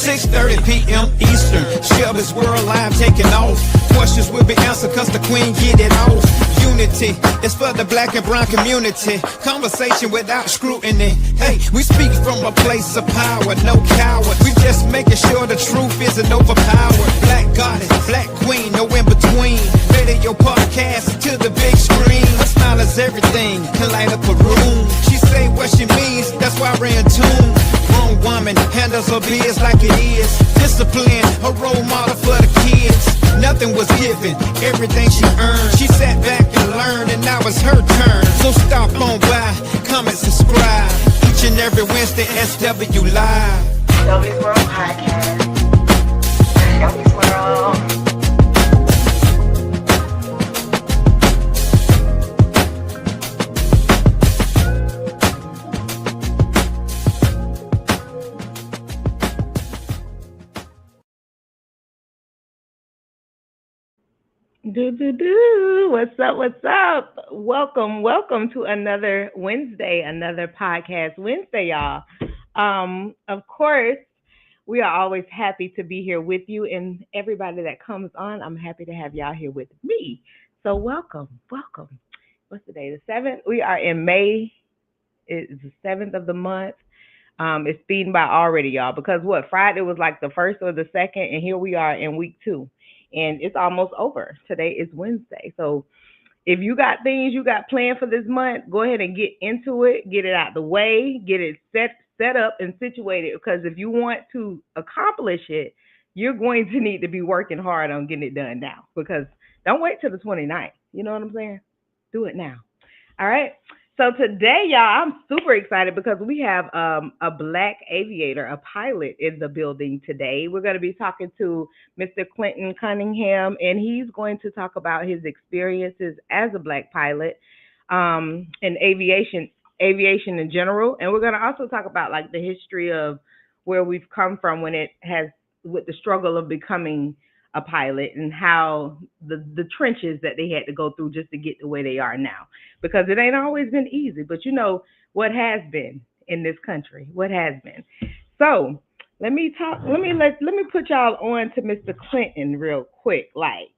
6:30 p.m. Eastern. Share this world live taking off. Questions will be answered cause the queen get it off. Unity is for the black and brown community. Conversation without scrutiny. Hey, we speak from a place of power, no coward. We just making sure the truth isn't overpowered. Black goddess, black queen, no in between. Radio podcast to the big screen. Her smile is everything, can light up a room. She say what she means, that's why we're in tune. Grown woman handles her biz like it is. Discipline, a role model for the kids. Nothing was given, everything she earned. She sat back and learned, and now it's her turn. So stop on by, comment, subscribe. Each and every Wednesday, SW Live. Shelby's World Podcast. Shelby's World. What's up? What's up? Welcome to another Wednesday, another podcast Wednesday, y'all. Of course, we are always happy to be here with you, and everybody that comes on, I'm happy to have y'all here with me. So welcome. What's the day? The 7th? We are in May. It's the 7th of the month. It's speeding by already, y'all, because Friday was like the 1st or the 2nd, and here we are in week 2. And it's almost over. Today is Wednesday. So if you got things you got planned for this month, go ahead and get into it, get it out the way, get it set up and situated. Because if you want to accomplish it, you're going to need to be working hard on getting it done now. Because don't wait till the 29th. You know what I'm saying? Do it now. All right. So today, y'all, I'm super excited because we have a black aviator, a pilot in the building today. We're going to be talking to Mr. Clint Cunningham, and he's going to talk about his experiences as a black pilot in aviation in general. And we're going to also talk about like the history of where we've come from with the struggle of becoming a pilot and how the trenches that they had to go through just to get to where they are now, because it ain't always been easy, but you know what has been in this country, what has been. So let me put y'all on to Mr. Clinton real quick, like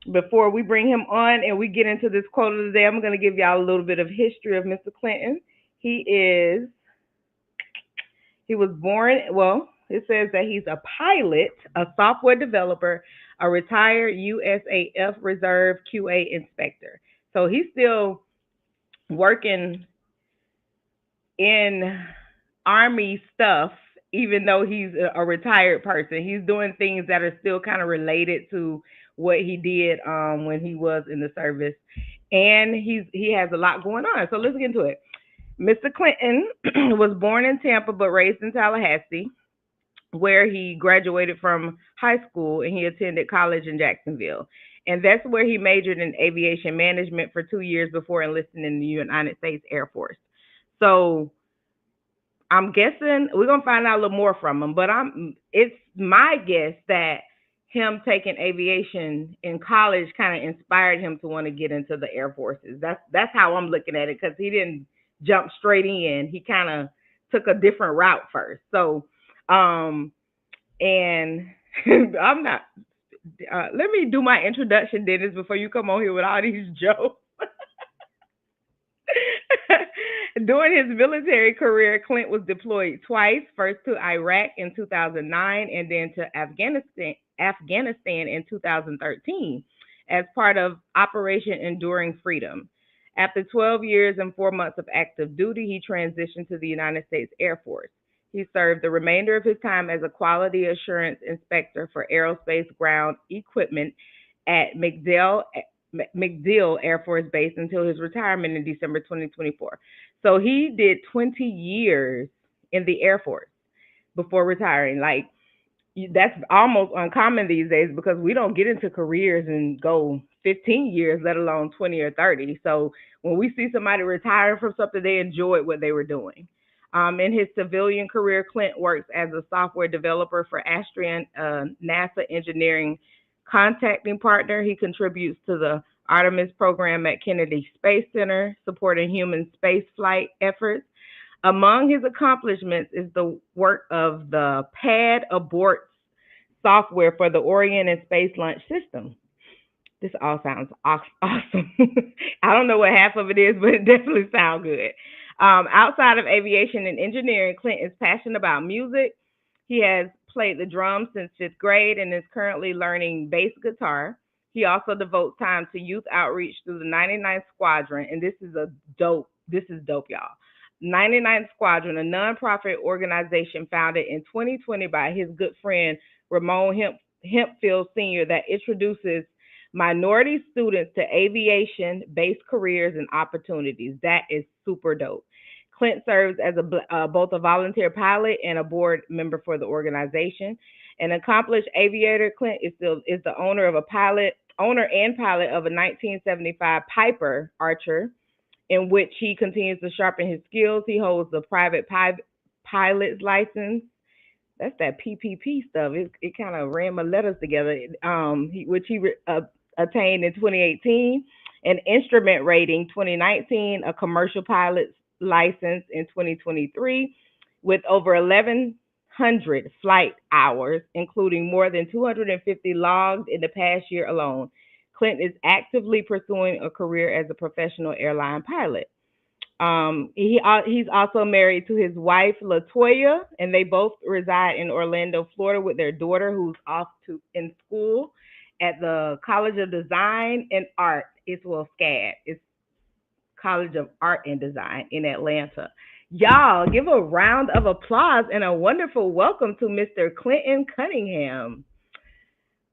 before we bring him on and we get into this quote of the day. I'm going to give y'all a little bit of history of Mr. Clinton. He was born, it says that he's a pilot, a software developer, a retired USAF Reserve QA inspector. So he's still working in Army stuff, even though he's a retired person. He's doing things that are still kind of related to what he did when he was in the service. And he has a lot going on. So let's get into it. Mr. Clinton was born in Tampa but raised in Tallahassee, where he graduated from high school, and he attended college in Jacksonville. And that's where he majored in aviation management for 2 years before enlisting in the United States Air Force. So I'm guessing we're going to find out a little more from him, but it's my guess that him taking aviation in college kind of inspired him to want to get into the Air Forces. That's how I'm looking at it, because he didn't jump straight in. He kind of took a different route first. So and I'm not, let me do my introduction, Dennis, before you come on here with all these jokes. During his military career, Clint was deployed twice, first to Iraq in 2009 and then to Afghanistan in 2013 as part of Operation Enduring Freedom. After 12 years and 4 months of active duty, he transitioned to the United States Air Force. He served the remainder of his time as a quality assurance inspector for aerospace ground equipment at MacDill Air Force Base until his retirement in December 2024. So he did 20 years in the Air Force before retiring. Like, that's almost uncommon these days, because we don't get into careers and go 15 years, let alone 20 or 30. So when we see somebody retiring from something, they enjoyed what they were doing. In his civilian career, Clint works as a software developer for Astrian, NASA engineering contacting partner. He contributes to the Artemis program at Kennedy Space Center, supporting human space flight efforts. Among his accomplishments is the work of the Pad Abort software for the Orion and Space Launch System. This all sounds awesome. I don't know what half of it is, but it definitely sounds good. Outside of aviation and engineering, Clint is passionate about music. He has played the drums since fifth grade and is currently learning bass guitar. He also devotes time to youth outreach through the 99th Squadron, and this is a dope. This is dope, y'all. 99th Squadron, a nonprofit organization founded in 2020 by his good friend Ramon Hempfield Sr. that introduces minority students to aviation based careers and opportunities. That is super dope. Clint serves as both a volunteer pilot and a board member for the organization. An accomplished aviator, Clint is the owner and pilot of a 1975 Piper Archer, in which he continues to sharpen his skills. He holds the private pilot's license. That's that PPP stuff. It kind of ran my letters together. Which he attained in 2018, an instrument rating 2019, a commercial pilot's license in 2023, with over 1,100 flight hours, including more than 250 logged in the past year alone. Clint is actively pursuing a career as a professional airline pilot. He's also married to his wife Latoya, and they both reside in Orlando, Florida, with their daughter, who's off in school at the College of Design and Art. It's SCAD. It's College of Art and Design in Atlanta. Y'all, give a round of applause and a wonderful welcome to Mr. Clinton Cunningham.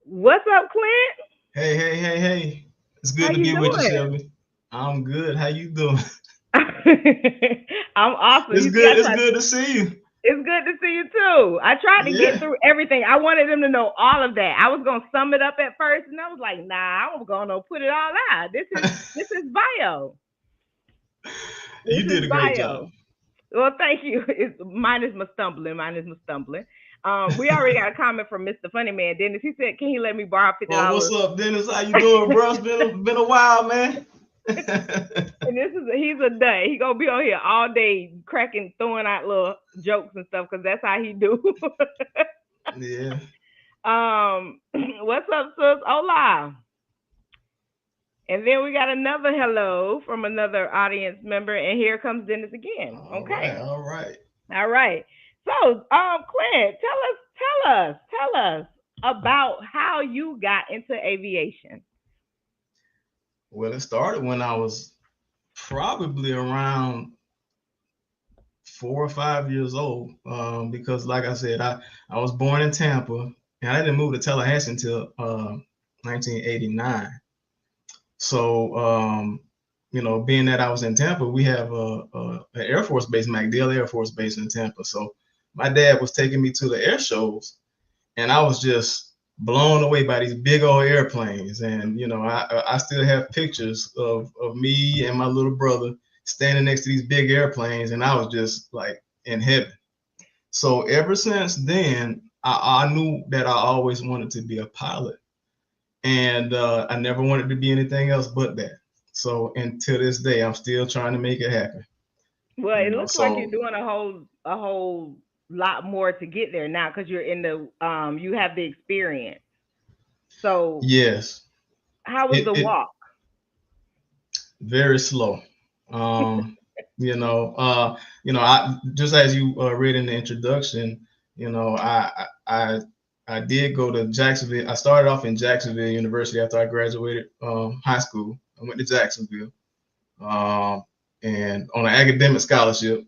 What's up, Clint? Hey. It's good to be with you, Shelby. I'm good. How you doing? I'm awesome. It's good to see you. It's good to see you too. I tried to get through everything. I wanted them to know all of that. I was gonna sum it up at first, and I was like, "Nah, I'm gonna put it all out. This is bio." You did a great job. Well, thank you. Mine is my stumbling. We already got a comment from Mr. Funny Man, Dennis. He said, "Can he let me borrow $50?" Oh, what's up, Dennis? How you doing, bro? It's been a while, man. And he's a nut. He gonna be on here all day cracking, throwing out little jokes and stuff because that's how he do. Yeah. What's up, sis? Hola. And then we got another hello from another audience member, and here comes Dennis again. Okay. All right. So, Clint, tell us about how you got into aviation. Well, it started when I was probably around 4 or 5 years old, because like I said, I was born in Tampa, and I didn't move to Tallahassee until 1989. So, being that I was in Tampa, we have an Air Force base, MacDill Air Force Base in Tampa. So my dad was taking me to the air shows, and I was just blown away by these big old airplanes. And, I still have pictures of me and my little brother standing next to these big airplanes, and I was just like in heaven. So ever since then, I knew that I always wanted to be a pilot, and I never wanted to be anything else but that. So until this day, I'm still trying to make it happen. Well, it looks like you're doing a whole lot more to get there now because you're in the you have the experience. So yes. How was the walk? Very slow. I just as you read in the introduction, I did go to Jacksonville. I started off in Jacksonville University after I graduated high school. I went to Jacksonville and on an academic scholarship,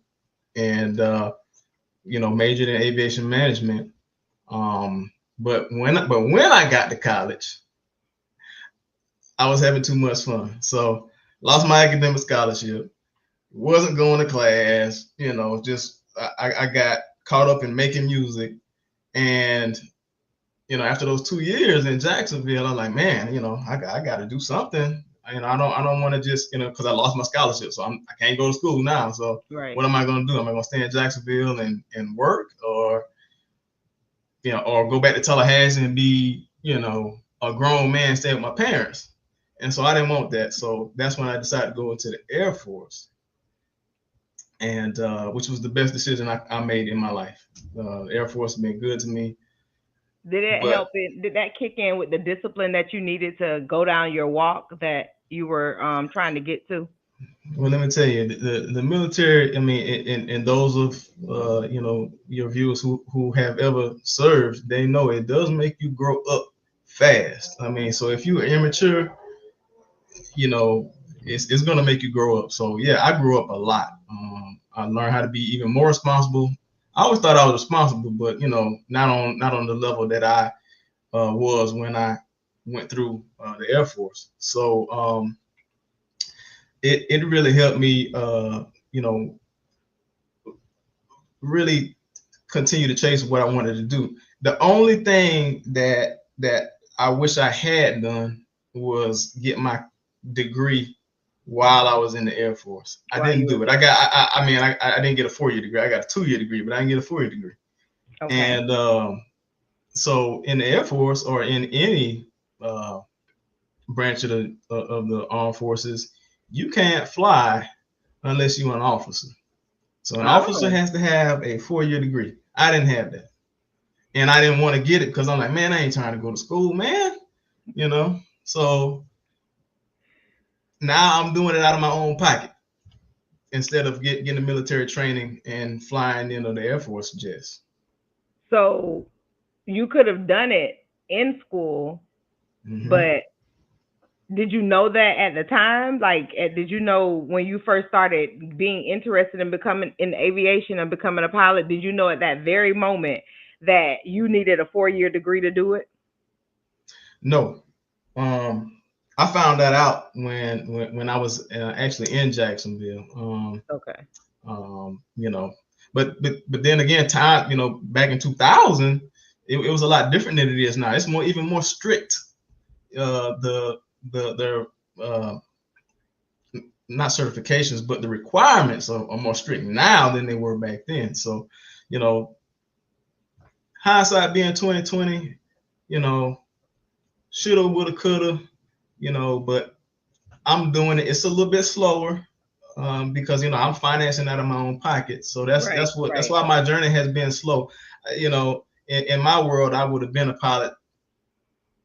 and majored in aviation management. But when I got to college, I was having too much fun. So lost my academic scholarship, wasn't going to class, I got caught up in making music. And, after those 2 years in Jacksonville, I'm like, man, I got to do something. I don't want to just, because I lost my scholarship, so I can't go to school now. So What am I going to do? Am I going to stay in Jacksonville and work, or go back to Tallahassee and be, a grown man, stay with my parents? And so I didn't want that. So that's when I decided to go into the Air Force. and which was the best decision I made in my life. Air Force has been good to me. Did it But help it? Did that kick in with the discipline that you needed to go down your walk that you were trying to get to? well, let me tell you, the military. I mean, and those of your viewers who have ever served, they know it does make you grow up fast. I mean, so if you're immature, it's gonna make you grow up. So yeah, I grew up a lot. I learned how to be even more responsible. I always thought I was responsible, but not on the level that I was when I went through the Air Force. So it really helped me, really continue to chase what I wanted to do. The only thing that I wish I had done was get my degree while I was in the Air Force. I didn't do it. I didn't get a 4-year degree. I got a 2-year degree, but I didn't get a 4-year degree. Okay. And so in the Air Force or in any branch of the armed forces, you can't fly unless you're an officer. So an officer has to have a 4-year degree. I didn't have that, and I didn't want to get it because I'm like, man, I ain't trying to go to school, man. So now I'm doing it out of my own pocket instead of getting the military training and flying into the Air Force jets. So you could have done it in school, but did you know that at the time? Like, did you know when you first started being interested in becoming in aviation and becoming a pilot? Did you know at that very moment that you needed a 4-year degree to do it? No. I found that out when I was actually in Jacksonville. Okay. But then again, time, back in 2000, it was a lot different than it is now. It's even more strict. Their not certifications, but the requirements are more strict now than they were back then. So, hindsight being 2020, shoulda, woulda, coulda, but I'm doing it. It's a little bit slower because I'm financing out of my own pocket. So that's why my journey has been slow. In my world, I would have been a pilot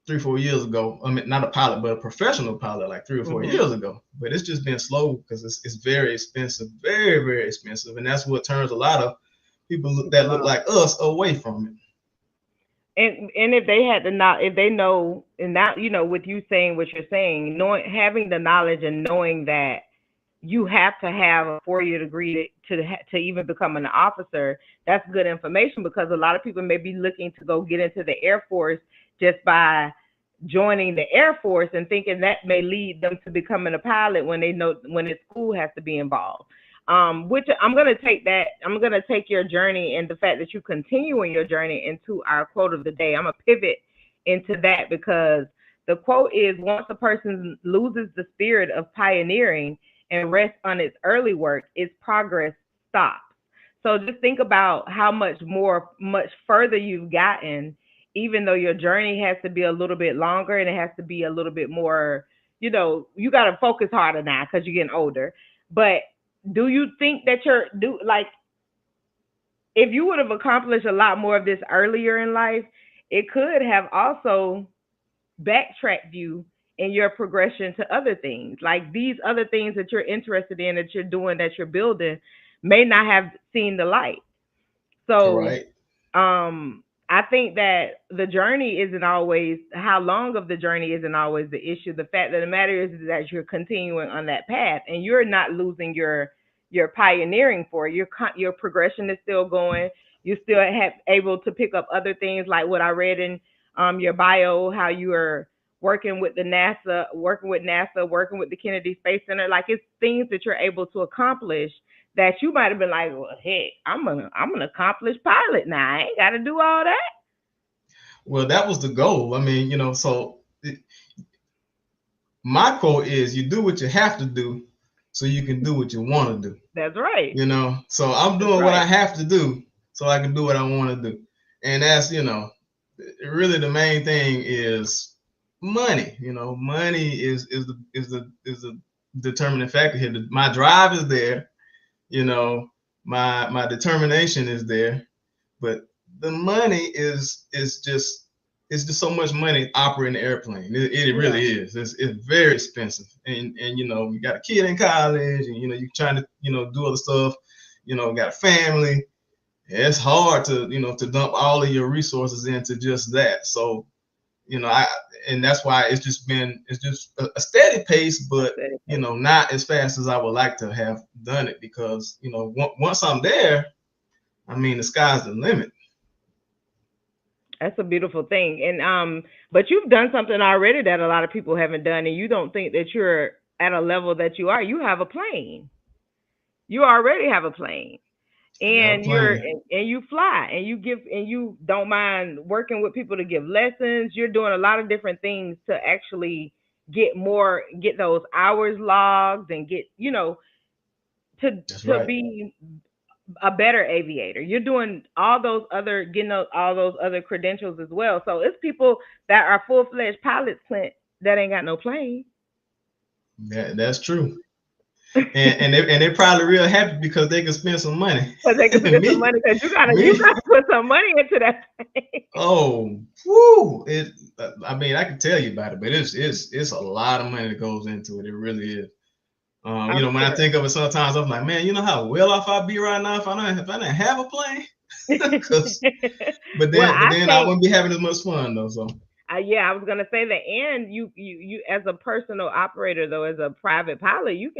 3-4 years ago. I mean, not a pilot, but a professional pilot like 3 or 4 years ago. But it's just been slow because it's very expensive, very, very expensive. And that's what turns a lot of people that look like us away from it. And if they had if they know, and now, with you saying what you're saying, having the knowledge and knowing that you have to have a 4-year degree to even become an officer, that's good information, because a lot of people may be looking to go get into the Air Force just by joining the Air Force and thinking that may lead them to becoming a pilot when they know when the school has to be involved. Which I'm going to take your journey and the fact that you continuing your journey into our quote of the day. I'm going to pivot into that because the quote is, once a person loses the spirit of pioneering and rests on its early work, its progress stops. So just think about how much further you've gotten, even though your journey has to be a little bit longer and it has to be a little bit more, you got to focus harder now because you're getting older. But do you think that if you would have accomplished a lot more of this earlier in life, it could have also backtracked you in your progression to other things? Like these other things that you're interested in, that you're doing, that you're building, may not have seen the light. So, right. I think that the journey isn't always, how long of the journey isn't always the issue. The fact of the matter is that you're continuing on that path and you're not losing your pioneering for your progression is still going. You still have able to pick up other things like what I read in your bio, how you are working with NASA, working with the Kennedy Space Center. Like, it's things that you're able to accomplish that you might have been like, well, hey, I'm an accomplished pilot now. I ain't got to do all that. Well, that was the goal. I mean, my quote is, you do what you have to do so you can do what you want to do. That's right. So I'm doing what I have to do so I can do what I want to do. And that's, really the main thing is money. Money is the determining factor here. My drive is there. My determination is there, but the money is just, it's just so much money operating the airplane. It really is. It's very expensive, and you got a kid in college, and you're trying to do other stuff. Got a family. It's hard to to dump all of your resources into just that. So and that's why it's just a steady pace, but not as fast as I would like to have done it, because once I'm there, I mean, the sky's the limit. That's a beautiful thing. And but you've done something already that a lot of people haven't done, and you don't think that you're at a level that you are. You have a plane. You already have a plane. Yeah, And playing. you fly, and you don't mind working with people to give lessons. You're doing a lot of different things to actually get those hours logged, and get to That's to right. be a better aviator. You're doing getting all those other credentials as well. So it's people that are full-fledged pilots, Clint, that ain't got no plane. That's true. And they're probably real happy because they can spend some money. Because they can spend some me, money, because you me. gotta put some money into that thing. Oh, whoo! I mean, I can tell you about it, but it's a lot of money that goes into it. It really is. I'm When I sure. think of it, sometimes I'm like, man, you know how well off I'd be right now if I didn't have a plane. But Well, then I wouldn't be having as much fun though. So yeah, I was gonna say that. And you as a personal operator, though, as a private pilot, you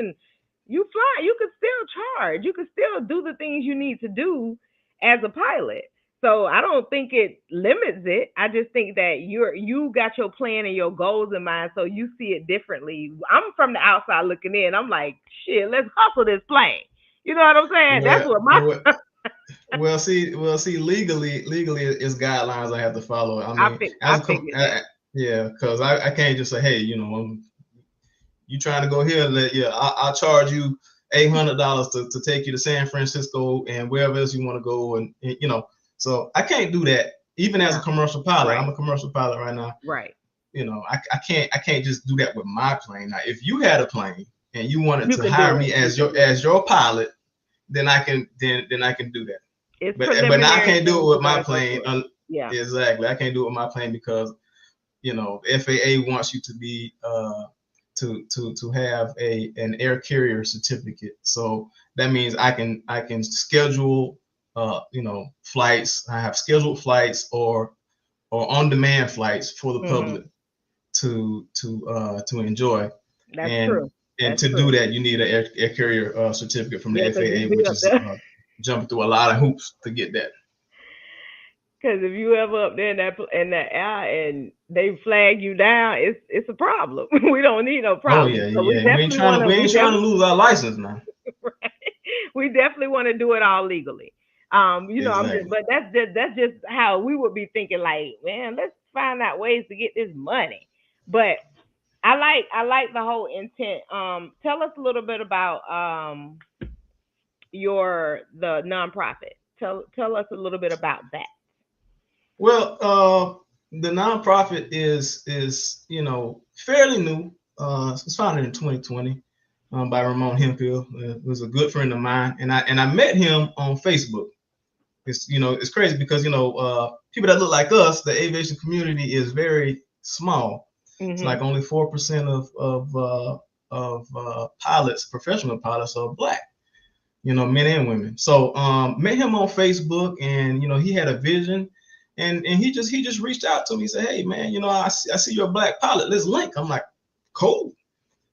fly. You could still charge. You could still do the things you need to do as a pilot. So I don't think it limits it. I just think that you got your plan and your goals in mind, so you see it differently. I'm from the outside looking in. I'm like, shit, let's hustle this plane. You know what I'm saying? That's well, what my well, see, legally, it's guidelines I have to follow. I I mean, I figured that. yeah, because I can't just say, hey, you trying to go here? I'll charge you $800 to take you to San Francisco and wherever else you want to go, and. So I can't do that. Even as a No, commercial pilot, right, I'm a commercial pilot right now. right. I can't just do that with my plane. Now, if you had a plane and you wanted You to can do hire it. me You as can do it. your pilot, then I can do that. It's But now I preliminary can't do things it you with my gotta go plane. through. Yeah. Exactly, I can't do it with my plane because FAA wants you to be to have an air carrier certificate. So that means I can schedule flights. I have scheduled flights or on demand flights for the Hmm. public to enjoy. That's And true. and That's to do true. that, you need an air carrier certificate from Yeah, the because you FAA, be which up is there. jumping through a lot of hoops to get that. Because if you ever up there in that air and they flag you down, it's a problem. We don't need no Oh problem. yeah, So we yeah. definitely want to We ain't trying to lose our license now. we definitely want to do it all legally. I'm just, Exactly. but that's just how we would be thinking. Like, man, let's find out ways to get this money. But I like the whole intent. Tell us a little bit about the nonprofit. Tell us a little bit about that. Well, the nonprofit is fairly new. It was founded in 2020 by Ramon Hemphill. It was a good friend of mine, and I met him on Facebook. It's crazy because people that look like us, the aviation community is very small. It's Hmm. like only 4% of pilots, professional pilots, are black. Men and women. So met him on Facebook, and he had a vision, and he just reached out to me. He said, hey man, I see you're a black pilot. Let's link. I'm like, cool.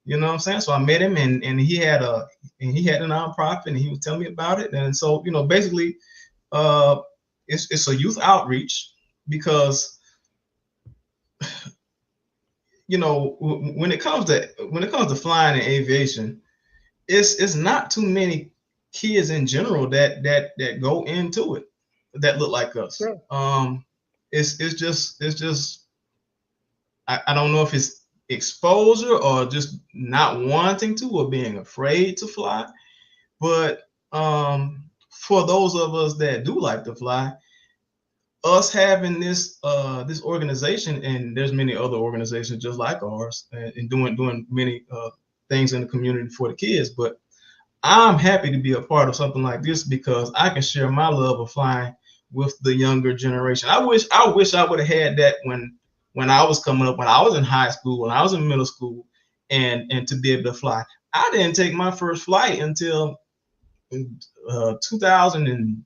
You know what I'm saying? So I met him, and he had a nonprofit, and he was telling me about it. And so basically, uh, it's a youth outreach because when it comes to flying and aviation, it's not too many kids in general that go into it that look like us. Sure. It's just I don't know if it's exposure or just not wanting to or being afraid to fly, but for those of us that do like to fly, us having this organization, and there's many other organizations just like ours, and doing many things in the community for the kids, but I'm happy to be a part of something like this because I can share my love of flying with the younger generation. I wish I would have had that when I was coming up, when I was in high school, when I was in middle school, and to be able to fly. I didn't take my first flight until 2000 and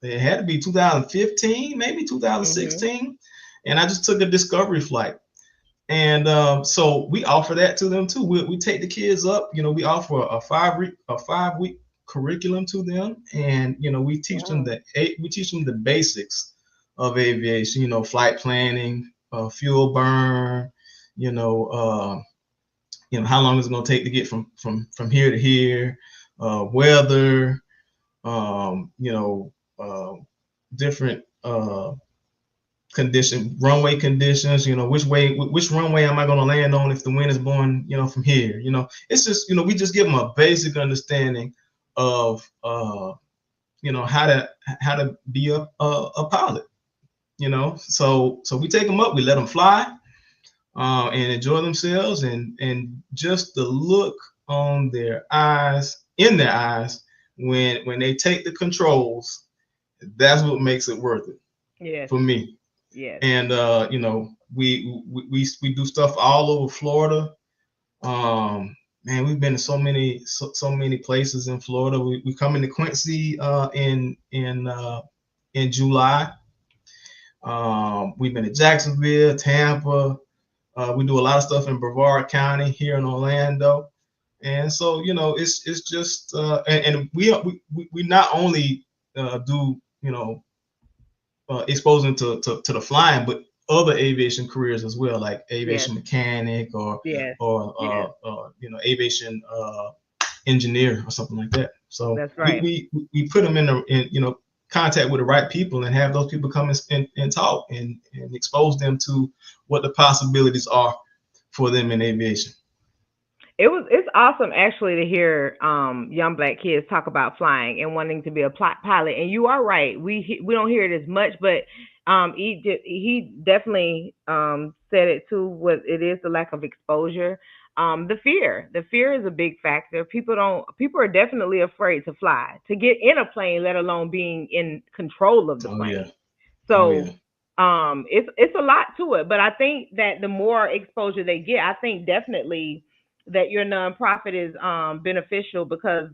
it had to be 2015, maybe 2016, and I just took a discovery flight. And so we offer that to them too. We take the kids up. We offer a 5-week curriculum to them, and we teach them the basics of aviation. Flight planning, fuel burn. How long it's going to take to get from here to here, weather, different runway conditions, which runway am I going to land on if the wind is blowing, from here. It's just, we just give them a basic understanding of, how to be a pilot, so we take them up, we let them fly, and enjoy themselves, and just the look on in their eyes when they take the controls, that's what makes it worth it for me. Yes. And we do stuff all over Florida. Man, we've been to so many places in Florida. We come into Quincy in July. We've been to Jacksonville, Tampa. We do a lot of stuff in Brevard County here in Orlando. And so, it's just and we not only do exposing to the flying, but other aviation careers as well, like aviation mechanic or aviation engineer or something like that. So that's right. We put them in contact with the right people and have those people come and talk and expose them to what the possibilities are for them in aviation. It's awesome actually to hear young Black kids talk about flying and wanting to be a pilot. And you are right. We don't hear it as much, but he definitely said it too. What it is, the lack of exposure, the fear is a big factor. People are definitely afraid to fly, to get in a plane, let alone being in control of the plane. Yeah. So it's a lot to it. But I think that the more exposure they get, I think definitely that your nonprofit is beneficial, because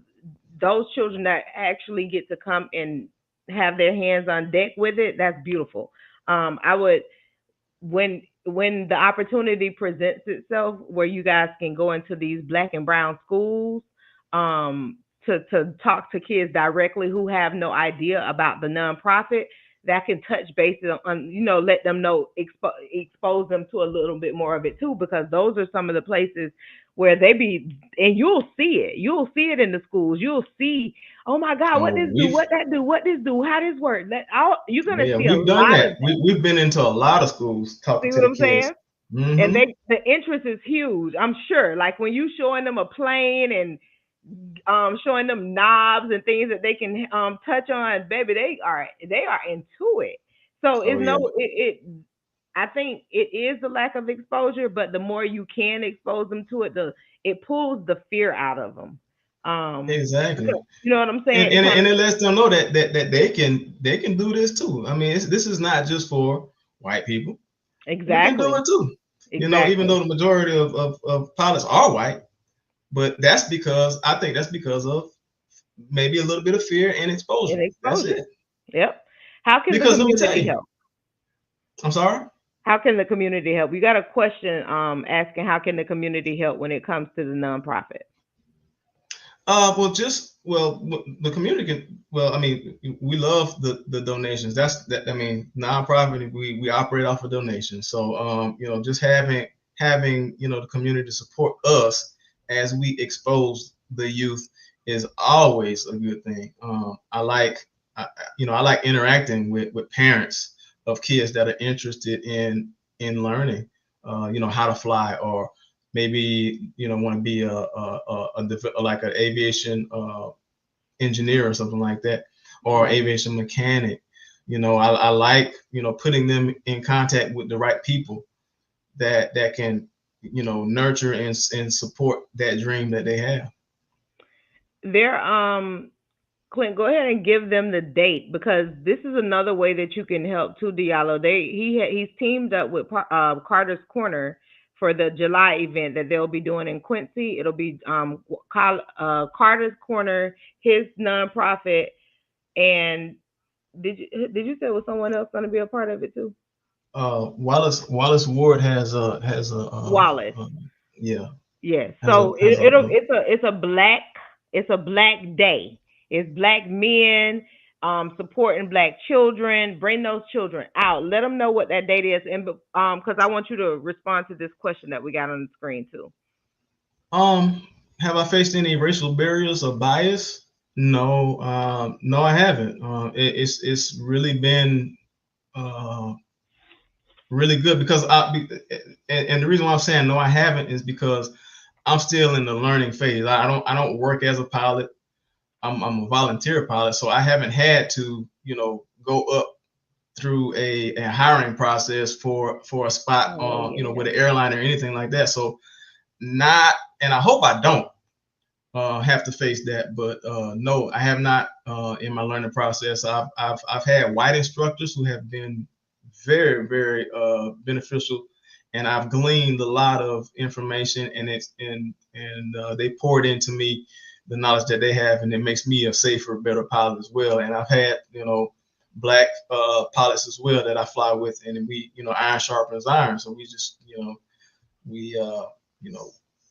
those children that actually get to come and have their hands on deck with it, that's beautiful. I would, when the opportunity presents itself where you guys can go into these Black and brown schools to talk to kids directly who have no idea about the nonprofit, that can touch bases on, let them know, expose them to a little bit more of it too, because those are some of the places where they be, and you'll see it in the schools. You'll see, oh my God, what this do, what that do, what this do, how this work. You're gonna see we've done that. We've been into a lot of schools talking to the kids. See what I'm saying? Mm-hmm. And the interest is huge, I'm sure. Like when you showing them a plane and showing them knobs and things that they can touch on, baby, they are into it. So I think it is the lack of exposure, but the more you can expose them to it, it pulls the fear out of them. Exactly. You know what I'm saying? And it lets them know that they can do this too. I mean, this is not just for white people. Exactly. We can do it too. Exactly. Even though the majority of pilots are white, but I think that's because of maybe a little bit of fear and exposure. That's it. Yep. How can the community help? I'm sorry? How can the community help? We got a question asking how can the community help when it comes to the nonprofit? The community can, I mean, we love the donations. Nonprofit, we operate off of donations. So just having the community support us as we expose the youth is always a good thing. I like interacting with parents of kids that are interested in learning, how to fly, or maybe want to be like an aviation engineer or something like that, or aviation mechanic. I like putting them in contact with the right people that can nurture and support that dream that they have. they're Clint, go ahead and give them the date because this is another way that you can help too, Diallo. He's teamed up with Carter's Corner for the July event that they'll be doing in Quincy. It'll be Carter's Corner, his nonprofit, and did you say was someone else going to be a part of it too? Wallace Ward has a Wallace. Yeah. Yes. So it's a black day. It's black men supporting black children. Bring those children out. Let them know what that date is, and because I want you to respond to this question that we got on the screen too. Have I faced any racial barriers or bias? No, no, I haven't. It's really been really good because and the reason why I'm saying no, I haven't is because I'm still in the learning phase. I don't work as a pilot. I'm a volunteer pilot, so I haven't had to, go up through a hiring process for a spot, with an airline or anything like that. So not, and I hope I don't have to face that, but no, I have not in my learning process. I've had white instructors who have been very, very beneficial, and I've gleaned a lot of information, and they poured into me the knowledge that they have, and it makes me a safer, better pilot as well. And I've had, black pilots as well that I fly with, and we, iron sharpens iron. So we just, we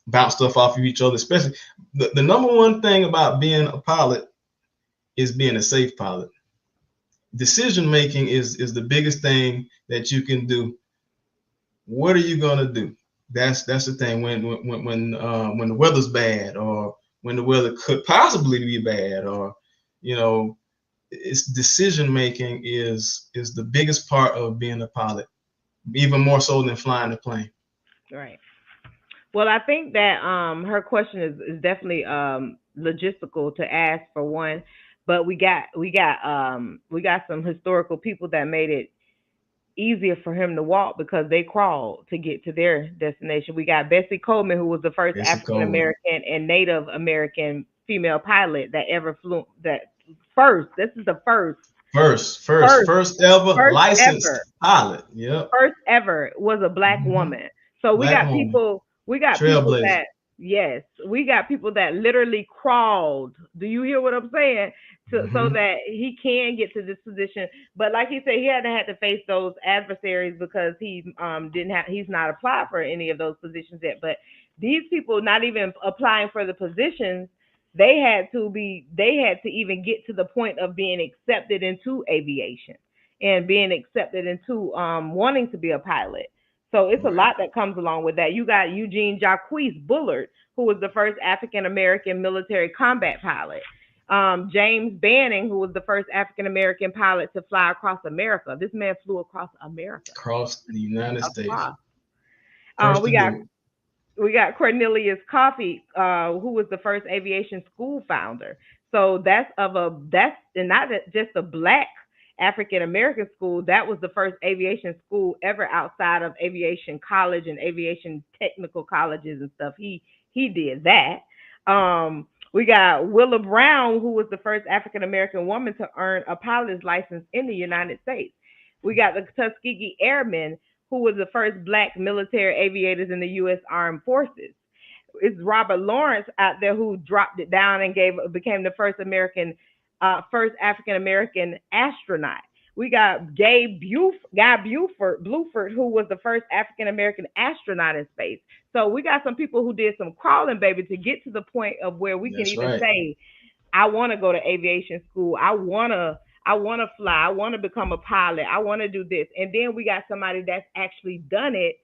bounce stuff off of each other. Especially the number one thing about being a pilot is being a safe pilot. Decision making is the biggest thing that you can do. What are you gonna do? That's the thing. When the weather's bad, or when the weather could possibly be bad, or it's decision making is the biggest part of being a pilot, even more so than flying the plane. Right. Well, I think that her question is definitely logistical to ask for one, but we got some historical people that made it easier for him to walk because they crawled to get to their destination. We got Bessie Coleman, who was the first African American and Native American female pilot that ever flew. This is the first ever licensed pilot. Yeah. First ever was a black woman. So we got people that, yes, we got people that literally crawled. Do you hear what I'm saying? So that he can get to this position. But like he said, he hadn't had to face those adversaries because he's not applied for any of those positions yet. But these people not even applying for the positions, they had to even get to the point of being accepted into aviation and being accepted into wanting to be a pilot. So it's a lot that comes along with that. You got Eugene Jacques Bullard, who was the first African American military combat pilot. James Banning, who was the first African American pilot to fly across America. This man flew across America. Across the United States. We got Cornelius Coffey, who was the first aviation school founder. So that's not just a black African American school. That was the first aviation school ever outside of aviation college and aviation technical colleges and stuff. He did that. We got Willa Brown, who was the first African American woman to earn a pilot's license in the United States. We got the Tuskegee Airmen, who was the first black military aviators in the U.S. Armed Forces. It's Robert Lawrence out there who dropped it down and became the first African American astronaut. We got Guy Bluford, who was the first African American astronaut in space. So we got some people who did some crawling, baby, to get to the point of where we can even say, I want to go to aviation school. I want to fly. I want to become a pilot. I want to do this. And then we got somebody that's actually done it,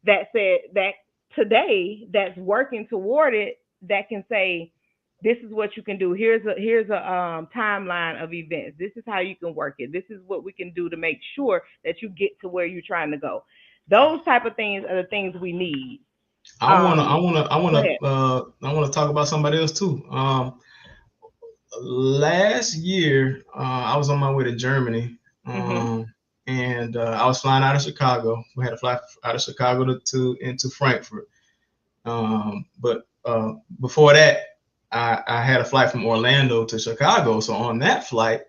that said that today, that's working toward it, that can say, this is what you can do. Here's a timeline of events. This is how you can work it. This is what we can do to make sure that you get to where you're trying to go. Those type of things are the things we need. I want to talk about somebody else too. Last year, I was on my way to Germany, and I was flying out of Chicago. We had to fly out of Chicago into Frankfurt. But before that, I had a flight from Orlando to Chicago. So on that flight,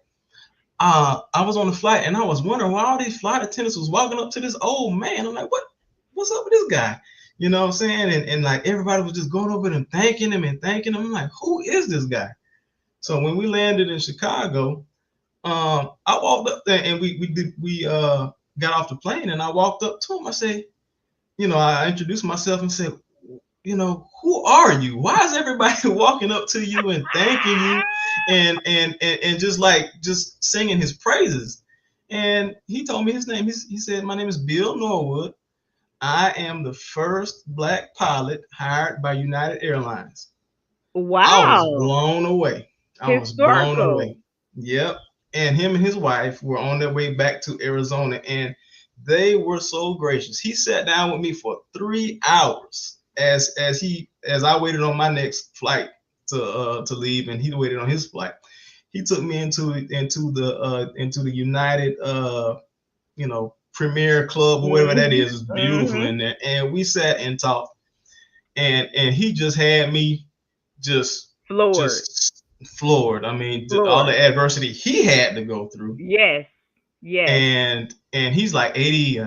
I was on the flight and I was wondering why all these flight attendants was walking up to this old man. I'm like, what's up with this guy? You know what I'm saying? And like everybody was just going over and thanking him. I'm like, who is this guy? So when we landed in Chicago, I walked up there and we got off the plane and I walked up to him. I said, I introduced myself and said, who are you? Why is everybody walking up to you and thanking you and just singing his praises? And he told me his name. He said, my name is Bill Norwood. I am the first Black pilot hired by United Airlines. Wow. I was blown away. Historical. Yep. And him and his wife were on their way back to Arizona, and they were so gracious. He sat down with me for 3 hours as I waited on my next flight to leave, and he waited on his flight. He took me into the United Premier Club or whatever that is. It's beautiful in there, and we sat and talked, and he just had me just floored. I mean, all the adversity he had to go through. Yes. And he's like 80.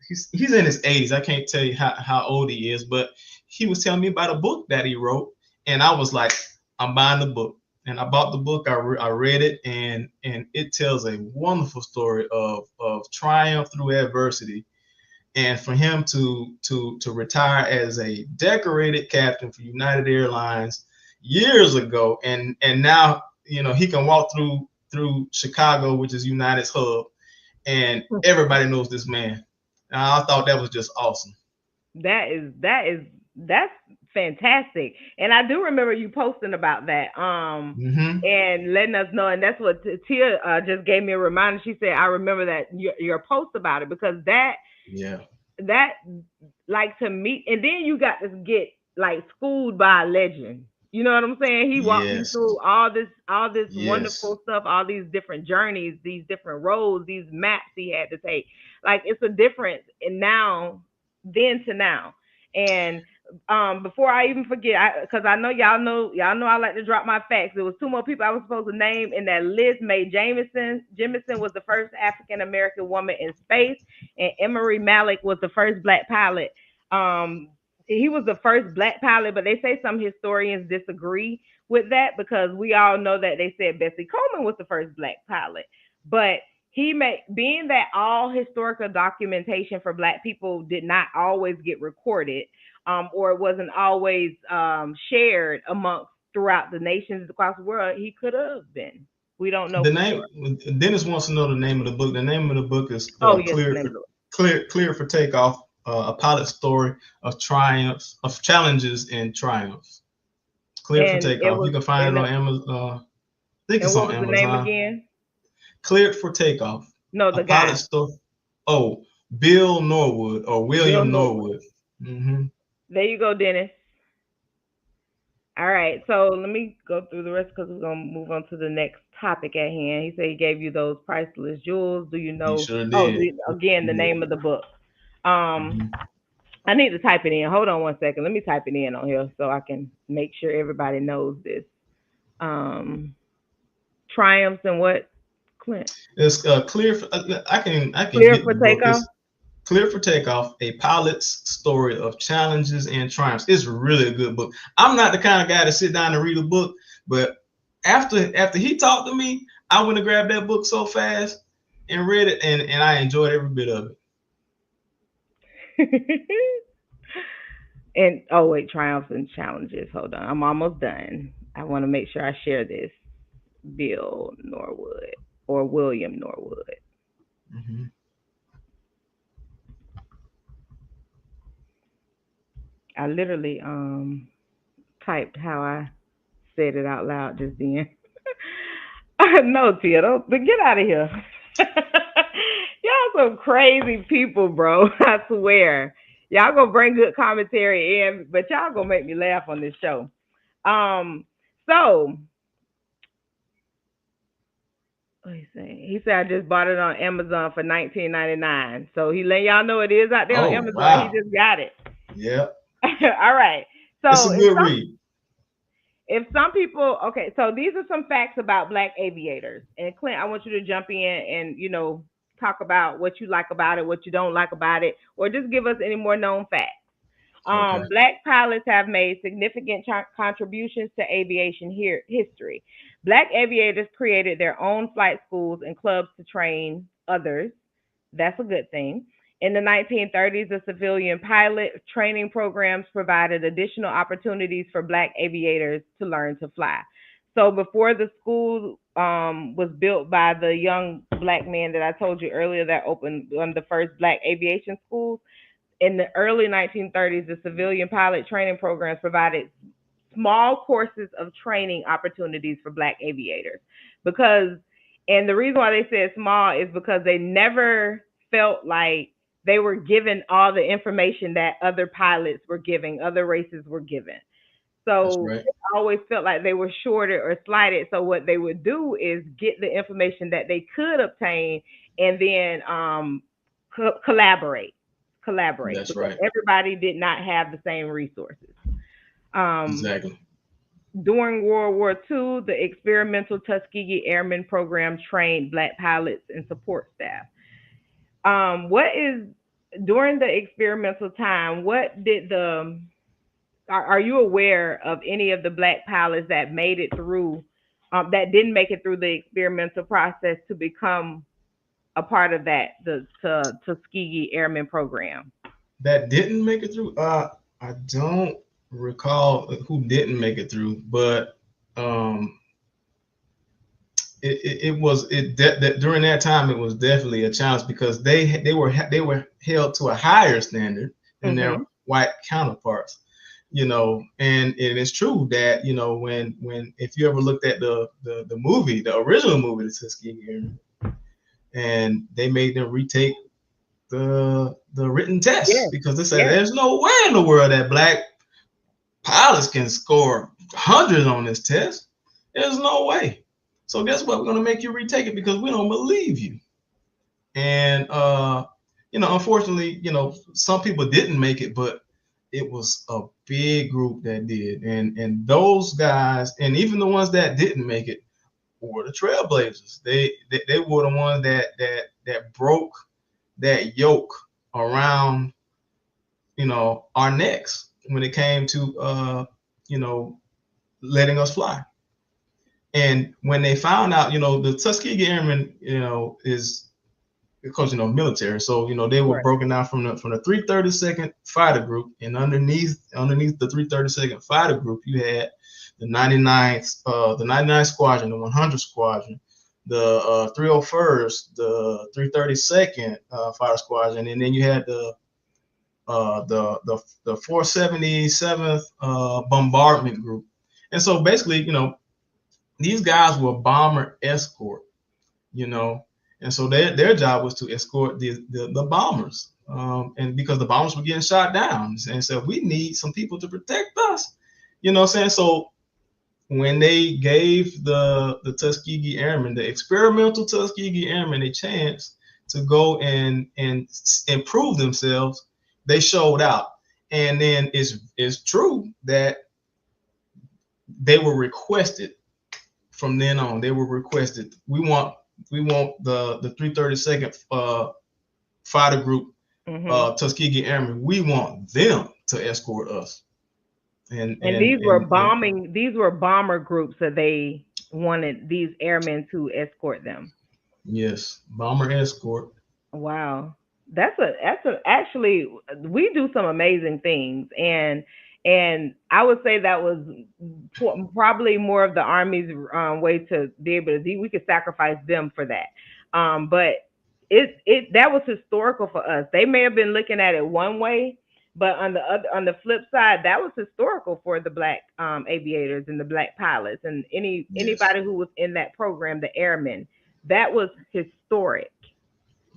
He's in his 80s. I can't tell you how old he is, but he was telling me about a book that he wrote, and I was like, I'm buying the book. And I bought the book. I read it, and it tells a wonderful story of triumph through adversity. And for him to retire as a decorated captain for United Airlines years ago, and now he can walk through Chicago, which is United's hub, and everybody knows this man. And I thought that was just awesome. That's fantastic. And I do remember you posting about that and letting us know, and that's what Tia just gave me a reminder. She said, I remember that your post about it, because that like to me, and then you got to get like schooled by a legend. You know what I'm saying? He walked you through all this wonderful stuff, all these different journeys, these different roads, these maps he had to take. Like, it's a difference in then to now. And before I even forget, because I know y'all know I like to drop my facts. There was 2 more people I was supposed to name in that list. Mae Jemison was the first African American woman in space, and Emery Malik was the first Black pilot. He was the first Black pilot, but they say some historians disagree with that, because we all know that they said Bessie Coleman was the first Black pilot. But being that all historical documentation for Black people did not always get recorded, or it wasn't always shared throughout the nations across the world, he could have been. We don't know. The name. Dennis wants to know the name of the book. The name of the book is Clear for Takeoff. A pilot story of triumphs, of challenges and triumphs. Clear for Takeoff. You can find it on Amazon. I think it's on Amazon. What was the name again? Cleared for Takeoff. No, the guy. Pilot story. Oh, Bill Norwood or William Norwood. Mm-hmm. There you go, Dennis. All right, so let me go through the rest, because we're gonna move on to the next topic at hand. He said he gave you those priceless jewels. Do you know? He sure did. Again, the name of the book. I need to type it in. Hold on one second. Let me type it in on here so I can make sure everybody knows this. Triumphs and what, Clint? It's clear. I can Clear for Takeoff. Clear for Takeoff: A Pilot's Story of Challenges and Triumphs. It's really a good book. I'm not the kind of guy to sit down and read a book, but after he talked to me, I went and grabbed that book so fast and read it, and I enjoyed every bit of it. And oh wait, triumphs and challenges. Hold on, I'm almost done. I want to make sure I share this. Bill Norwood or William Norwood. Mm-hmm. I literally typed how I said it out loud just then. No, Tia, don't get out of here. Y'all some crazy people, bro. I swear. Y'all gonna bring good commentary in, but y'all gonna make me laugh on this show. So what he saying? He said I just bought it on Amazon for $19.99. So he let y'all know it is out there on Amazon. Wow. He just got it. Yep. All right. So it's a good read. if some people, okay, so these are some facts about Black aviators. And Clint, I want you to jump in and, talk about what you like about it, what you don't like about it, or just give us any more known facts. Okay. Black pilots have made significant contributions to aviation history. Black aviators created their own flight schools and clubs to train others. That's a good thing. In the 1930s, the civilian pilot training programs provided additional opportunities for Black aviators to learn to fly. So before the school was built by the young Black man that I told you earlier that opened one of the first Black aviation schools, in the early 1930s, the civilian pilot training programs provided small courses of training opportunities for Black aviators. Because, and the reason why they said small is because they never felt like they were given all the information that other pilots were giving, other races were given. That's So right. they always felt like they were shorted or slighted. So what they would do is get the information that they could obtain and then collaborate That's because right. everybody did not have the same resources. Um, Exactly. during World War II, the experimental Tuskegee Airmen program trained Black pilots and support staff. What is during the experimental time? What did the are you aware of any of the Black pilots that made it through, that didn't make it through the experimental process to become a part of the Tuskegee Airmen program? That didn't make it through. I don't recall who didn't make it through, but um, it was that during that time it was definitely a challenge because they were held to a higher standard than their Mm-hmm. white counterparts. And it is true that when if you ever looked at the movie, the original movie, the Tuskegee Airmen, and they made them retake the written test Yes. because they said Yes. there's no way in the world that black pilots can score hundreds on this test. There's no way. So guess what? We're gonna make you retake it because we don't believe you. And unfortunately, some people didn't make it, but it was a big group that did. And those guys, and even the ones that didn't make it, were the trailblazers. They were the ones that broke that yoke around our necks when it came to you know letting us fly. And when they found out, the Tuskegee Airmen, is because military, so they were Right. broken down from the 332nd Fighter Group, and underneath the 332nd Fighter Group, you had the 99th Squadron, the 100th Squadron, the 301st, the 332nd Fighter Squadron, and then you had the 477th Bombardment Group. And so basically, these guys were bomber escort, you know, and so their job was to escort the bombers, and because the bombers were getting shot down, and so we need some people to protect us, what I'm saying? So when they gave the Tuskegee Airmen, the experimental Tuskegee Airmen, a chance to go and improve themselves, they showed out. And then it's true that they were requested from then on. They were requested. We want the 332nd Fighter Group, Mm-hmm. Tuskegee Airmen. We want them to escort us. And And and and, and these were bomber groups that they wanted these airmen to escort them. yes, bomber escort. Wow. That's a actually we do some amazing things, and I would say that was probably more of the army's way to be able to we could sacrifice them for that. But it that was historical for us. They may have been looking at it one way, but on the flip side, that was historical for the black aviators and the black pilots and Yes, anybody who was in that program, the airmen. That was historic.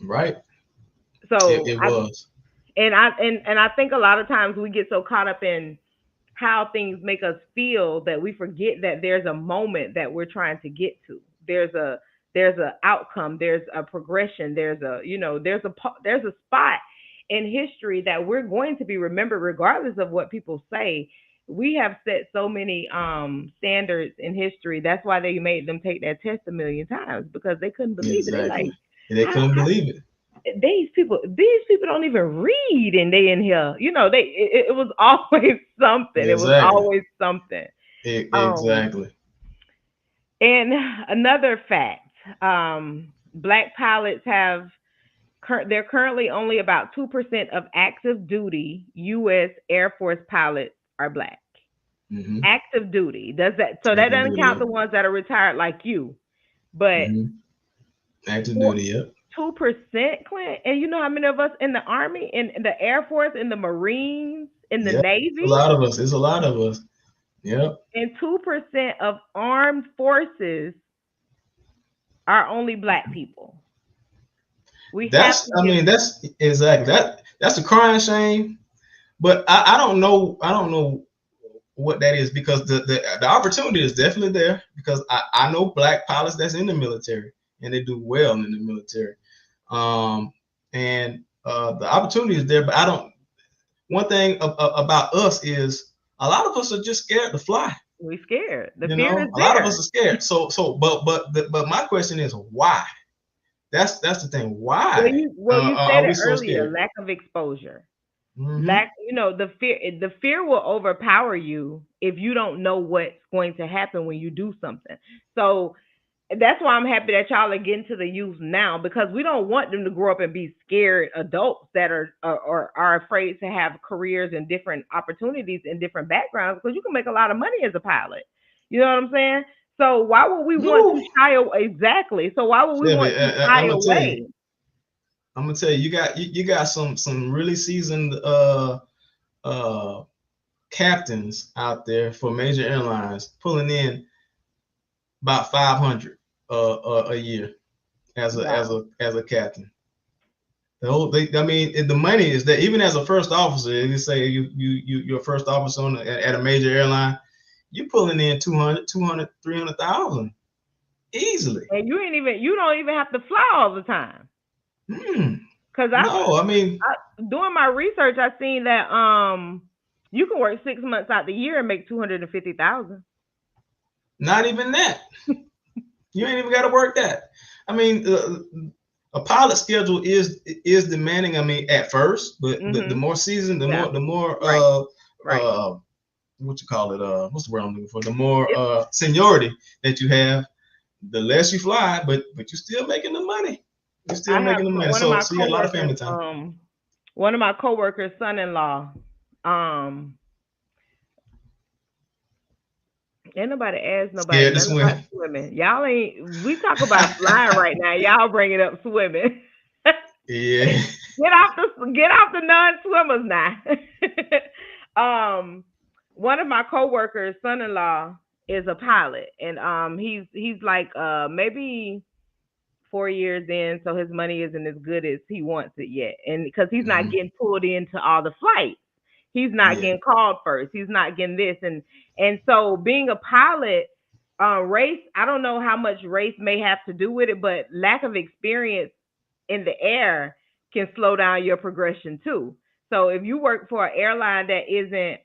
right. It, So it was. I think a lot of times we get so caught up in how things make us feel that we forget that there's a moment that we're trying to get to. There's a outcome, there's a progression, there's a spot in history that we're going to be remembered regardless of what people say. we have set so many standards in history. That's why they made them take that test a million times because they couldn't believe it. They like, Exactly. And they couldn't believe it. these people don't even read and they in here. It was always something. It was Exactly. always something. Exactly. And another fact, black pilots they're currently only about 2% of active duty U.S. Air Force pilots are black. Mm-hmm. Active duty. That doesn't count the ones that are retired like you, but active duty, yep. 2%, Clint. And you know how many of us in the Army, in the Air Force, in the Marines, in the Navy? It's a lot of us. It's a lot of us. Yep. And 2% of armed forces are only black people. That's exactly that's a crying shame. But I don't know what that is, because the opportunity is definitely there, because I know black pilots that's in the military and they do well in the military. And the opportunity is there, but I don't. One thing about us is a lot of us are just scared to fly. We scared. The fear is a lot of us are scared. But my question is why? That's the thing. Why? Well, you said it so earlier. scared? Lack of exposure. Mm-hmm. The fear will overpower you if you don't know what's going to happen when you do something. So that's why I'm happy that y'all are getting to the youth now, because we don't want them to grow up and be scared adults that are afraid to have careers and different opportunities in different backgrounds, because you can make a lot of money as a pilot. You know what I'm saying? So why would we want to shy away? Exactly. So why would we want to shy away? I'm gonna tell you, you got some really seasoned captains out there for major airlines pulling in about 500 a year as a captain. The money is that. Even as a first officer, if you say you're a first officer at a major airline, you're pulling in 200, 300,000 easily. And you don't even have to fly all the time. Because doing my research, I seen that you can work 6 months out the year and make 250,000. Not even that. You ain't even got to work that. I mean, a pilot schedule is demanding. I mean, at first, but the more seasoned, the more what you call it? What's the word I'm looking for? The more seniority that you have, the less you fly, but you're still making the money. You're still making the money. So you got a lot of family time. One of my coworkers' son-in-law, ain't nobody asked nobody about swimming. Y'all ain't. We talk about flying right now. Y'all bringing up swimming. Yeah. Get off the non-swimmers now. One of my coworkers' son-in-law is a pilot, and he's like maybe 4 years in, so his money isn't as good as he wants it yet, and because he's not getting pulled into all the flights. He's not getting called first. He's not getting this. And so being a pilot, race, I don't know how much race may have to do with it, but lack of experience in the air can slow down your progression too. So if you work for an airline that isn't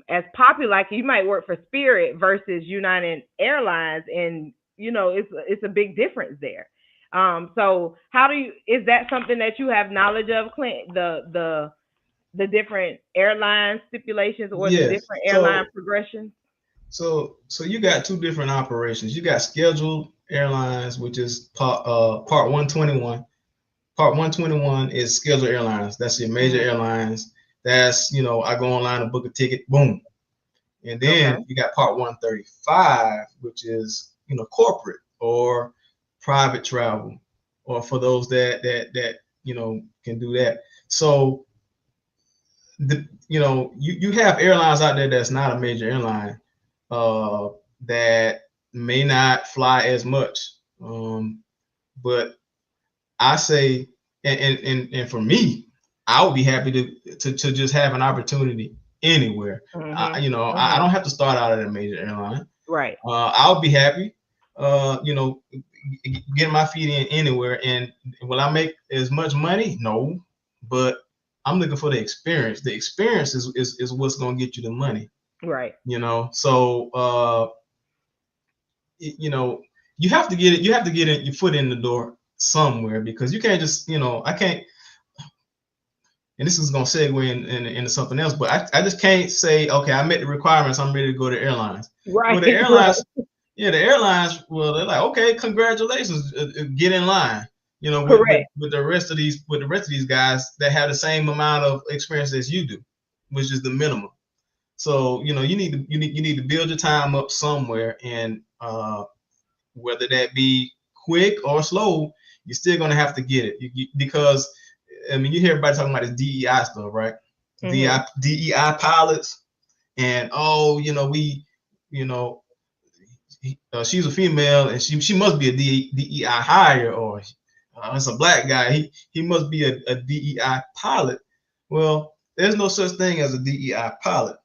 as popular, like you might work for Spirit versus United Airlines, and it's a big difference there. So is that something that you have knowledge of, Clint? The different airline stipulations or the different airline progressions? So you got two different operations. You got scheduled airlines, which is part 121. Part 121 is scheduled airlines. That's your major airlines. That's, I go online and book a ticket, boom. And then you got part 135, which is, corporate or private travel, or for those that can do that. So you have airlines out there that's not a major airline that may not fly as much. But I say, and for me, I would be happy to just have an opportunity anywhere. I don't have to start out at a major airline. Right. I would be happy, getting my feet in anywhere. And will I make as much money? No, but I'm looking for the experience. The experience is what's going to get you the money. Right. You know, so you know, you have to get it. You have to get your foot in the door somewhere, because you can't just, you know, I can't. And this is going to segue into something else, but I just can't say, okay, I met the requirements, I'm ready to go to airlines. Right. Well, the airlines, yeah, the airlines, well, they're like, okay, congratulations, get in line. You know, with the rest of these guys that have the same amount of experience as you do, which is the minimum. So, you know, you need to build your time up somewhere, and whether that be quick or slow, you're still going to have to get it, because I mean, you hear everybody talking about this DEI stuff, right? Mm-hmm. DEI pilots, and you know, she's a female, and she must be a DEI hire, or it's a black guy, he must be a DEI pilot. Well, there's no such thing as a DEI pilot.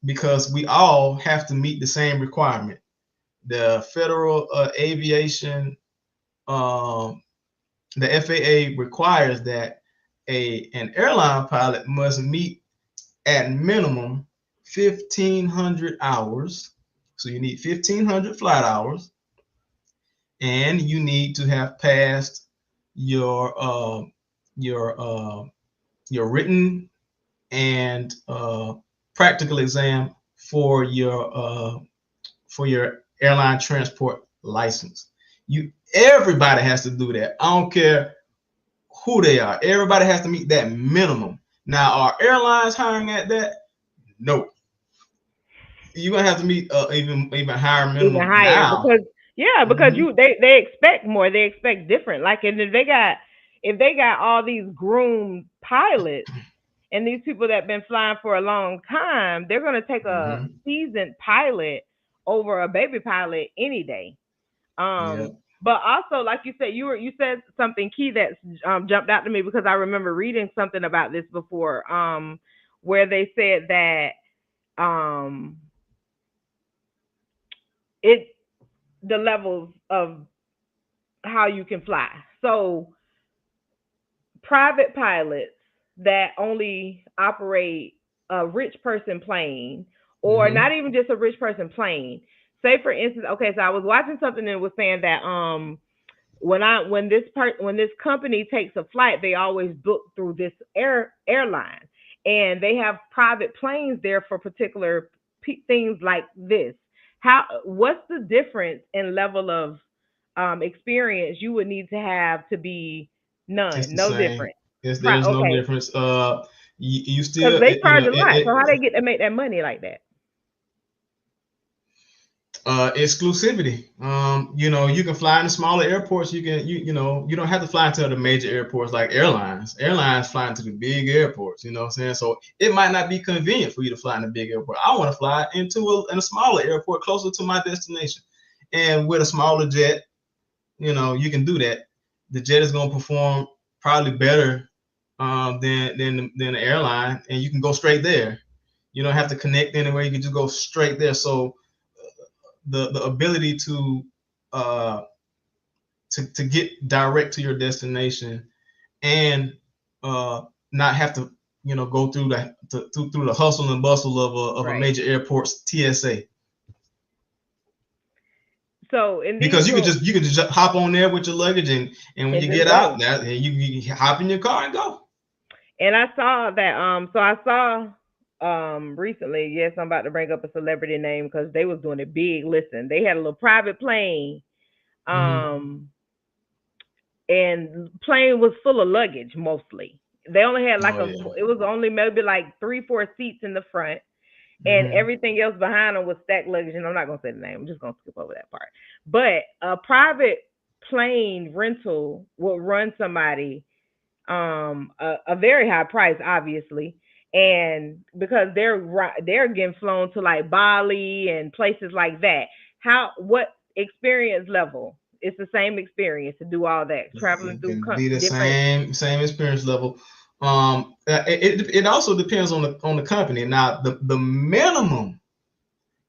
Because we all have to meet the same requirement. The federal aviation, the FAA requires that an airline pilot must meet at minimum 1,500 hours. So you need 1,500 flight hours, and you need to have passed your written and practical exam for your airline transport license. Everybody has to do that. I don't care who they are. Everybody has to meet that minimum. Now, are airlines hiring at that? No. You're gonna have to meet even higher minimum. Even higher now. because they expect more. They expect different. Like, and if they got all these groomed pilots and these people that been flying for a long time, they're gonna take a seasoned pilot over a baby pilot any day. But also, like you said, you said something key that jumped out to me, because I remember reading something about this before, where they said that the levels of how you can fly. So private pilots that only operate a rich person plane, or not even just a rich person plane. Say for instance, okay, so I was watching something that was saying that when this company takes a flight, they always book through this airline, and they have private planes there for particular things like this. What's the difference in level of experience you would need to have to be no different? There's no difference. You still, because they charge a lot. So how they get to make that money like that? Exclusivity. You know, you can fly in the smaller airports. You don't have to fly into the major airports like airlines. Airlines fly into the big airports. You know what I'm saying? So it might not be convenient for you to fly in a big airport. I want to fly in a smaller airport closer to my destination, and with a smaller jet, you know, you can do that. The jet is going to perform probably better than the airline, and you can go straight there. You don't have to connect anywhere. You can just go straight there. So the ability to get direct to your destination, and not have to, you know, go through the hustle and bustle of a major airport's TSA. So because you could just hop on there with your luggage, and when you get out, that you hop in your car and go. And I saw that recently, yes, I'm about to bring up a celebrity name because they was doing it big. Listen, they had a little private plane, and plane was full of luggage mostly. They only had it was only maybe like 3-4 seats in the front, and everything else behind them was stacked luggage. And I'm not gonna say the name. I'm just gonna skip over that part. But a private plane rental will run somebody a very high price, obviously, and because they're getting flown to like Bali and places like that. What experience level? It's the same experience to do all that traveling through. Be the same experience level. It also depends on the company. Now the minimum,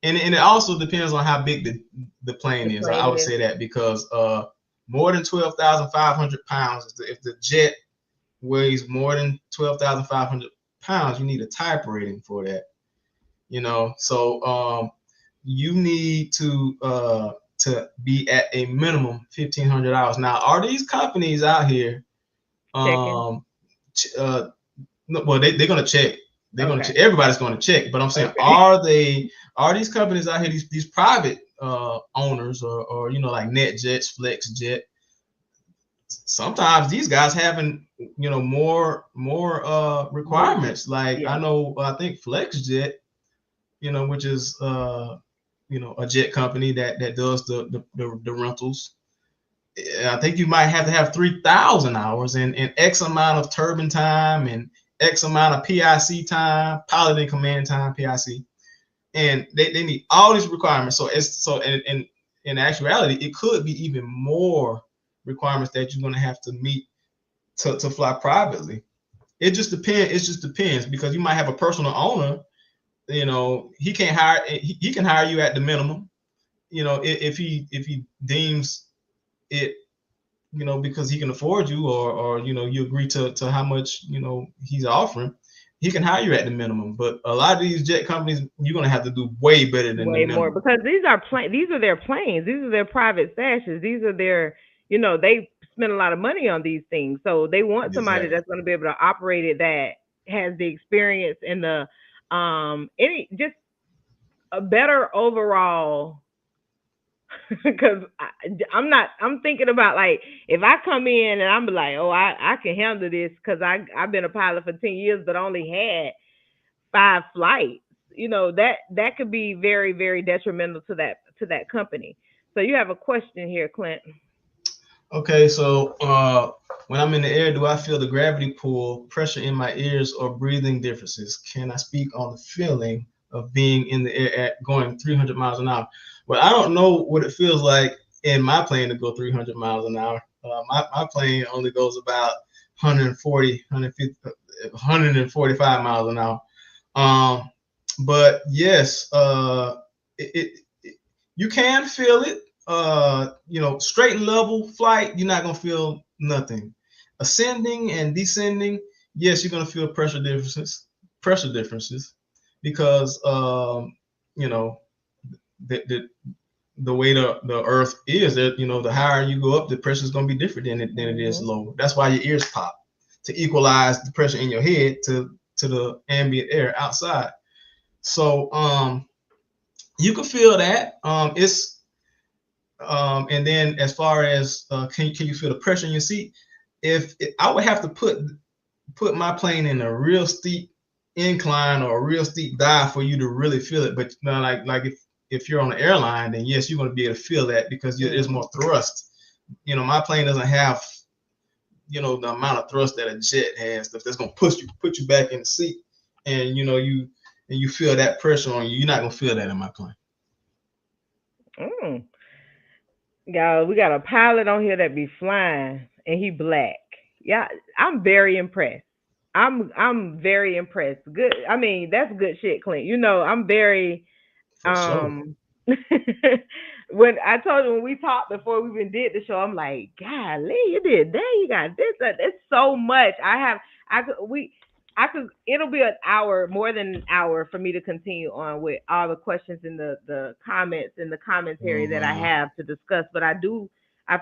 and it also depends on how big the plane is. I would say that, because more than 12,500 pounds, if the jet weighs more than 12,500 pounds, you need a type rating for that. So you need to be at a minimum 1,500 hours. Now, are these companies out here? Checking. Well, they're gonna check. They're gonna check. Everybody's gonna check. But I'm saying, Okay. are these companies out here? These private owners or like NetJets, FlexJet. Sometimes these guys having more requirements. Like Yeah. I think FlexJet, which is a jet company that does the rentals. I think you might have to have 3,000 hours and X amount of turbine time and X amount of PIC time, pilot and command time, PIC, and they need all these requirements. So in actuality, it could be even more requirements that you're going to have to meet to fly privately. It just depends because you might have a personal owner. He can hire you at the minimum. If he deems it, because he can afford you or you agree to how much he's offering, he can hire you at the minimum. But a lot of these jet companies, you're gonna have to do way better than Way the more minimum. because these are their planes. These are their private stashes. These are their, they spend a lot of money on these things. So they want somebody Exactly. that's going to be able to operate it, that has the experience and the just a better overall. Because I'm thinking about, like, if I come in and I'm like, oh, I can handle this because I've been a pilot for 10 years but only had 5 flights, that could be very, very detrimental to that company. So you have a question here, Clint. Okay, so when I'm in the air, do I feel the gravity pull, pressure in my ears, or breathing differences? Can I speak on the feeling of being in the air at going 300 miles an hour? Well, I don't know what it feels like in my plane to go 300 miles an hour. My plane only goes about 140, 150, 145 miles an hour. But yes, you can feel it. Straight and level flight, you're not gonna feel nothing. Ascending and descending, yes, you're gonna feel pressure differences, because the way the earth is, that the higher you go up, the pressure is gonna be different than it is low. That's why your ears pop, to equalize the pressure in your head to the ambient air outside. So you can feel that. And then as far as can you feel the pressure in your seat? If I would have to put my plane in a real steep incline or a real steep dive for you to really feel it. But like if you're on an airline, then yes, you're going to be able to feel that because there's more thrust. My plane doesn't have the amount of thrust that a jet has that's going to put you back in the seat, and you feel that pressure on you. You're not going to feel that in my plane. Y'all, we got a pilot on here that be flying and he black. Yeah, I'm very impressed. I'm very impressed. Good. I mean, that's good shit, Clint. I'm very For sure. when I told you, when we talked before we even did the show, I'm like, golly, you did that, you got this, that. It's so much. I could, it'll be an hour, more than an hour for me to continue on with all the questions and the comments and the commentary that I have to discuss. But I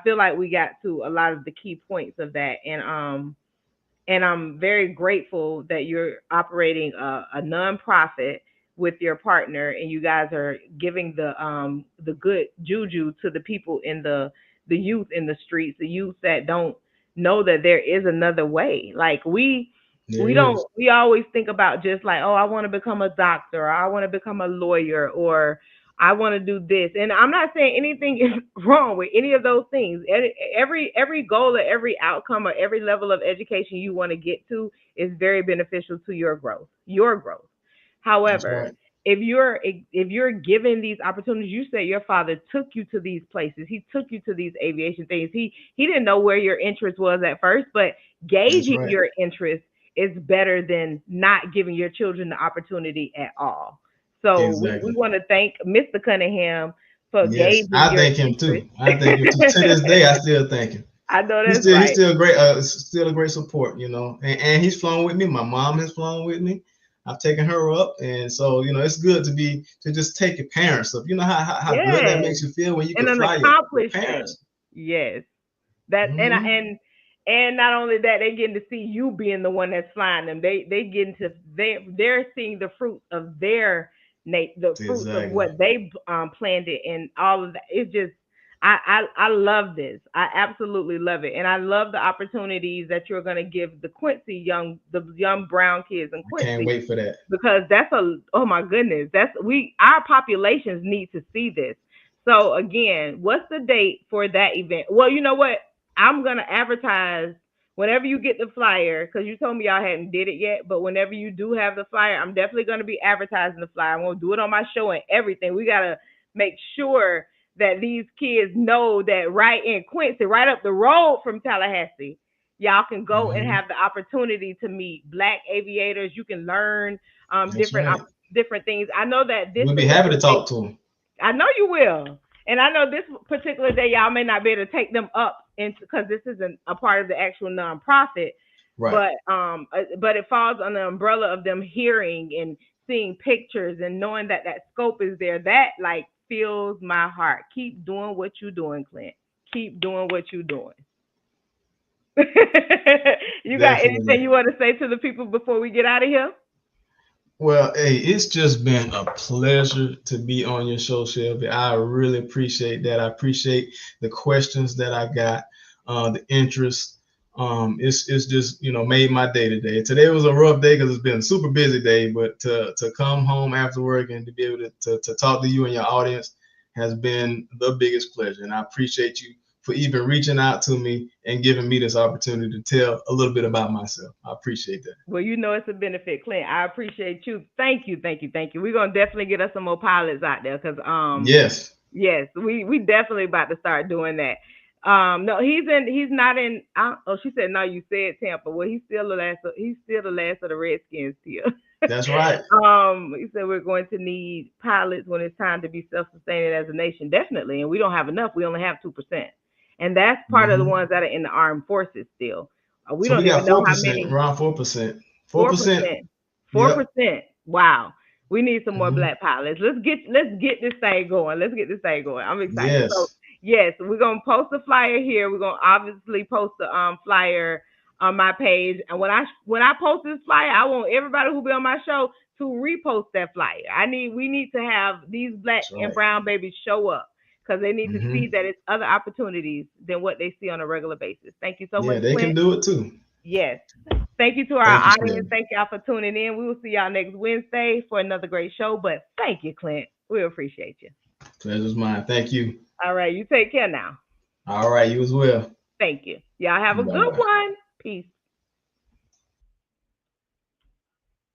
feel like we got to a lot of the key points of that. And I'm very grateful that you're operating a nonprofit with your partner, and you guys are giving the good juju to the people in the youth in the streets, the youth that don't know that there is another way. Like we don't, we always think about just like, oh, I want to become a doctor, or I want to become a lawyer, or I want to do this. And I'm not saying anything is wrong with any of those things. Every goal or every outcome or every level of education you want to get to is very beneficial to your growth. Your growth. That's However, right. if you're given these opportunities, you said your father took you to these places. He took you to these aviation things. He didn't know where your interest was at first, but That's gauging right. your interest is better than not giving your children the opportunity at all. So we Exactly. want to thank Mr. Cunningham for Yes, gauging I your thank him interest. too. I thank him too. To this day, I still thank him. I know He's that's still right. he's still great. Still a great support, you know. And he's flown with me. My mom has flown with me. I've taken her up, and so you know it's good to just take your parents up. You know how good that Yes. makes you feel when you And can an fly your accomplishment. parents. Yes. That Mhm. and not only that, they getting to see you being the one that's flying them. They getting to they're seeing the fruits of the fruits of Exactly. what they planted and all of that. It's just I love this. I absolutely love it, and I love the opportunities that you're going to give the young brown kids in I can't Quincy, wait for that. because oh my goodness, our populations need to see this. So again, what's the date for that event? Well, you know what? I'm gonna advertise whenever you get the flyer, because you told me y'all hadn't did it yet. But whenever you do have the flyer, I'm definitely gonna be advertising the flyer. I'm gonna do it on my show and everything. We gotta make sure that these kids know that right in Quincy, right up the road from Tallahassee, y'all can go and Mhm. have the opportunity to meet Black aviators. You can learn That's right. different things. I know that this We'll be happy particular to day, talk to him. I know you will. And I know this particular day, y'all may not be able to take them up into, because this isn't a part of the actual nonprofit, Right. but it falls under the umbrella of them hearing and seeing pictures and knowing that that scope is there. That like fills my heart. Keep doing what you're doing, Clint. Keep doing what you're doing. You got anything Definitely. you want to say to the people before we get out of here? Well, hey, it's just been a pleasure to be on your show, Shelby. I really appreciate that. I appreciate the questions that I got, the interest. It's just made my day today. Today was a rough day because it's been a super busy day, but to come home after work and to be able to talk to you and your audience has been the biggest pleasure. And I appreciate you for even reaching out to me and giving me this opportunity to tell a little bit about myself. I appreciate that. Well, you know it's a benefit, Clint. I appreciate you. Thank you, thank you, thank you. We're gonna definitely get us some more pilots out there, because Yes. yes, we definitely about to start doing that. No, he's not in. Oh, she said no. You said Tampa. Well, he's still the last of the Redskins still. That's right. He said we're going to need pilots when it's time to be self-sustaining as a nation. Definitely, and we don't have enough. We only have 2%, and that's part of the Hmm. ones that are in the armed forces still. We So we don't even got know how 4%, many. around 4%. 4%. 4%. Yep. 4%. Wow. We need some more Hmm. Black pilots. Let's get this thing going. Let's get this thing going. I'm excited. So Yes. yes, we're gonna post the flyer here. We're gonna obviously post the flyer on my page. And when I post this flyer, I want everybody who be on my show to repost that flyer. We need to have these Black That's and right. brown babies show up, because they need to see Hmm. that it's other opportunities than what they see on a regular basis. Thank you so Yeah, much, they can Clint. do it too. Yes. Thank you to our Thank you, audience. Slim. Thank y'all for tuning in. We will see y'all next Wednesday for another great show. But thank you, Clint. We appreciate you. Pleasure's mine. Thank you. All right. You take care now. All right, you as well. Thank you. Y'all have a Bye good bye. one. Peace.